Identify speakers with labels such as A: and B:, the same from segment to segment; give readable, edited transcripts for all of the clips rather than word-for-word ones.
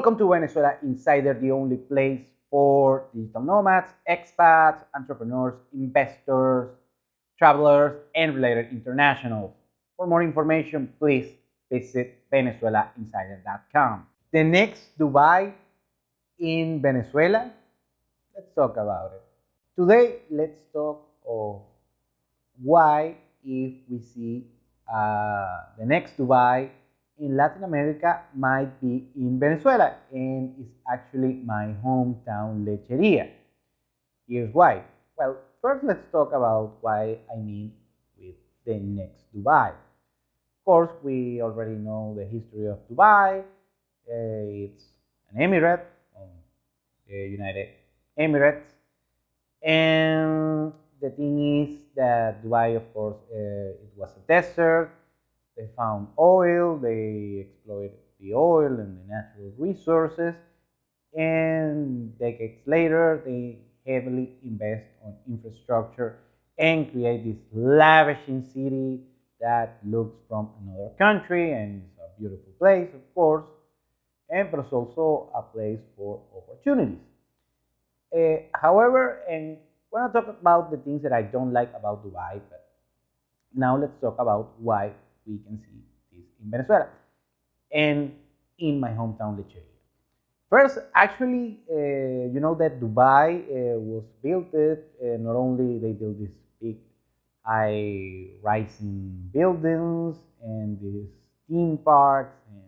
A: Welcome to Venezuela Insider, the only place for digital nomads, expats, entrepreneurs, investors, travelers, and related internationals. For more information, please visit venezuelainsider.com. The next Dubai in Venezuela, let's talk about it. Today, let's talk of why, if we see the next Dubai in Latin America, might be in Venezuela, and it's actually my hometown, Lecheria. Here's why. Well, first let's talk about why I mean with the next Dubai. Of course, we already know the history of Dubai. It's an emirate, the United Emirates, and the thing is that Dubai, of course, it was a desert. They found oil, they exploited the oil and the natural resources, and decades later, they heavily invest on infrastructure and create this lavishing city that looks from another country, and it's a beautiful place, of course, and but it's also a place for opportunities. However, and we're not talking about the things that I don't like about Dubai, but now let's talk about why we can see this in Venezuela and in my hometown, Lecheria. First, actually, you know that Dubai was built. Not only they built these big, high-rising buildings and these theme parks, and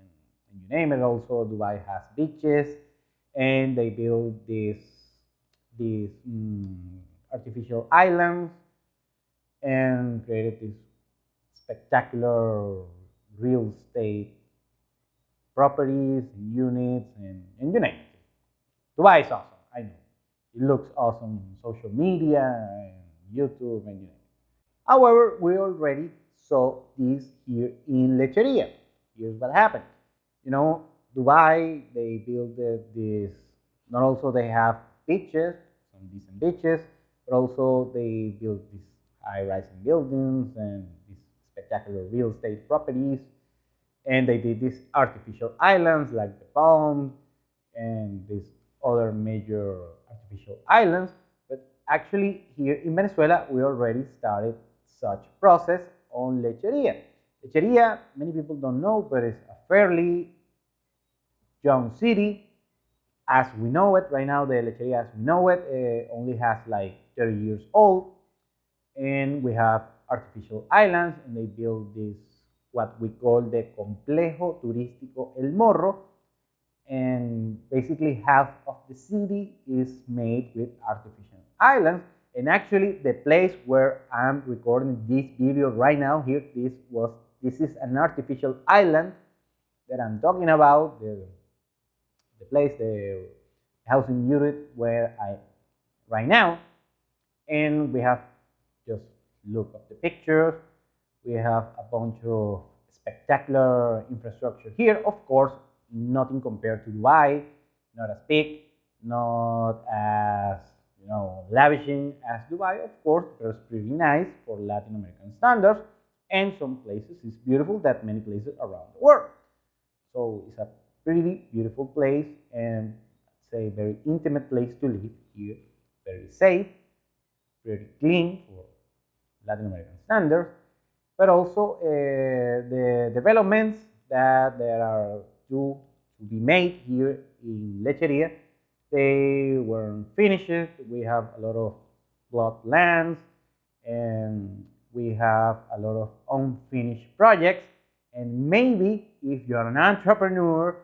A: you name it. Also, Dubai has beaches, and they build these artificial islands and created these spectacular real estate properties, units, and you name it. Dubai is awesome, I know. It looks awesome on social media and YouTube and you name it. However, we already saw this here in Lecheria. Here's what happened. You know, Dubai, they built this, not also they have beaches, some decent beaches, but also they built these high-rising buildings and these spectacular real estate properties, and they did these artificial islands like the Palm and these other major artificial islands. But actually, here in Venezuela, we already started such process on Lecheria. Lecheria, many people don't know, but it's a fairly young city as we know it right now. The Lecheria as we know it only has like 30 years old, and we have artificial islands, and they build this what we call the Complejo Turístico El Morro, and basically half of the city is made with artificial islands. And actually, the place where I'm recording this video right now here, this is an artificial island that I'm talking about. The place, the housing unit where I right now, and we have just look at the pictures. We have a bunch of spectacular infrastructure here. Of course, nothing compared to Dubai, not as big, not as lavishing as Dubai. Of course, but it's pretty nice for Latin American standards, and some places it's beautiful that many places around the world. So it's a pretty beautiful place, and it's a very intimate place to live here. Very safe, pretty clean for Latin American standards, but also the developments that there are to be made here in Lecheria, they weren't finished. We have a lot of plot lands, and we have a lot of unfinished projects, and maybe if you're an entrepreneur,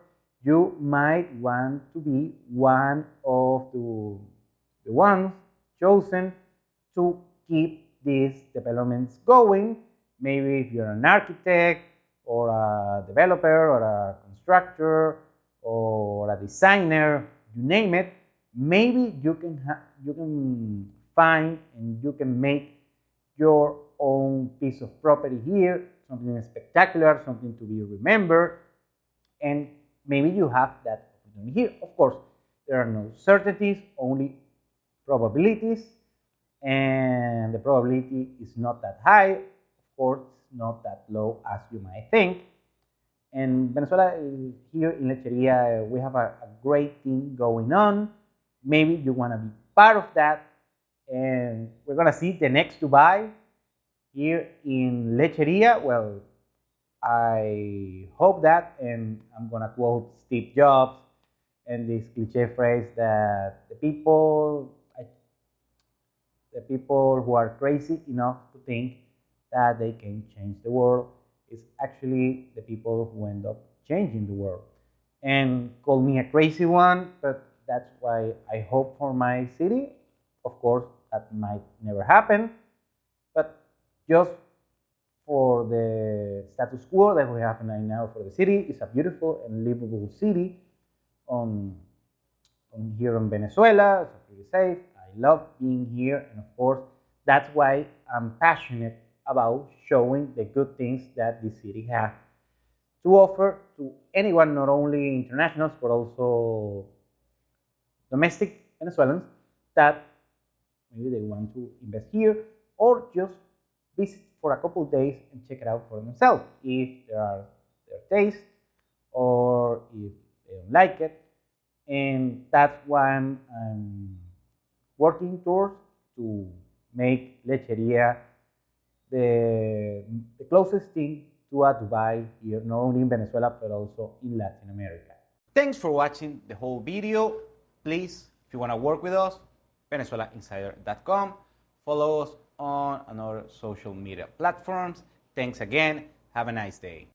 A: you might want to be one of the ones chosen to keep these developments going. Maybe if you're an architect or a developer or a constructor or a designer, you name it, maybe you can find and you can make your own piece of property here, something spectacular, something to be remembered, and maybe you have that opportunity here. Of course, there are no certainties, only probabilities, and the probability is not that high. Of course, not that low as you might think. And Venezuela, here in Lecheria, we have a great thing going on. Maybe you want to be part of that. And we're going to see the next Dubai here in Lecheria. Well, I hope that, and I'm going to quote Steve Jobs and this cliche phrase that the people who are crazy enough to think that they can change the world is actually the people who end up changing the world. And call me a crazy one, but that's why I hope for my city. Of course, that might never happen, but just for the status quo that we have right now for the city, it's a beautiful and livable city on here in Venezuela. It's pretty safe. I love being here, and of course, that's why I'm passionate about showing the good things that the city has to offer to anyone, not only internationals, but also domestic Venezuelans that maybe they want to invest here or just visit for a couple of days and check it out for themselves if they are their taste or if they don't like it. And that's why I'm working towards to make Lecheria the closest thing to a Dubai here, not only in Venezuela, but also in Latin America. Thanks for watching the whole video. Please, if you want to work with us, VenezuelaInsider.com. Follow us on other social media platforms. Thanks again. Have a nice day.